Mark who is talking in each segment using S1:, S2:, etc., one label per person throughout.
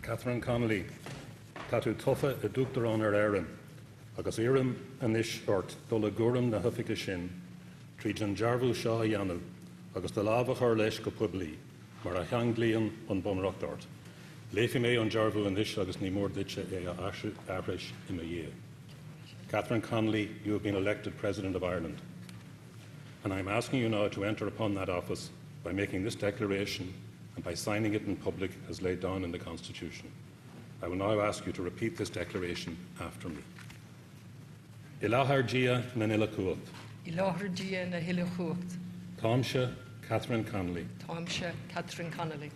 S1: Catherine Connolly, Tatu Tuffa a dúchtarán Éireann, agus Éireann anis ort dul a gúram na hufica sin, tríd an dearbhú seo a dhéanamh, agus de lábha chuir leis go poiblí, mar a cheanglíonn an bunreachtart. Léifí mé an dearbhú anis agus ní mór duitse é a aithris i mo dhé. Catherine Connolly, you have been elected President of Ireland, and I am asking you now to enter upon that office by making this declaration and by signing it in public as laid down in the Constitution. I will now ask you to repeat this declaration after me. Ilahar Gia na Nilacuacht.
S2: Ilahar Gia na Hilachuacht.
S1: Táimse Catherine Connolly.
S2: Táimse Catherine Connolly.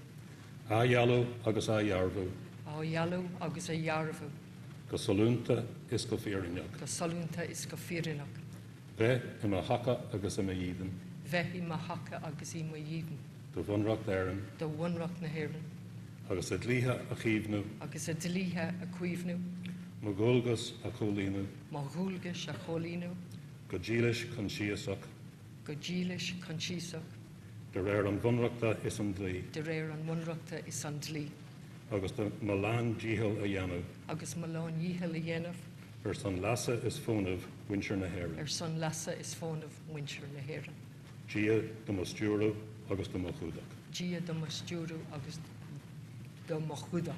S1: A Yalú agus a Yarvu.
S2: A Yalú agus a Yarvu.
S1: Go salúnta is go fírinach.
S2: Go salúnta is go fírinach.
S1: Bheith I mo hacha agus I mo dhíbin.
S2: Bheith I mo hacha agus I mo dhíbin.
S1: Do bhunreacht Éireann.
S2: Do bhunreacht na Éireann.
S1: Agus a dlíthe a chíomhnú.
S2: Agus a dlíthe a cuimhnú.
S1: Mo gulgus a cholínú.
S2: Mo gulgus a cholínú.
S1: Go dílis chun síosach.
S2: Go dílis chun síosach.
S1: De réir an bhunreachta is an dlí.
S2: De réir an bhunreachta is an dlí.
S1: Agus de Malán díhil a dhéanamh.
S2: Agus Malán díhil a dhéanamh.
S1: Son lasa is fónamh winter na Héireann.
S2: Son lasa is fónamh winter na Héireann.
S1: Gia do mo stúrú agus do mo chúdach.
S2: Gia do mo stúrú agus do mo chúdach.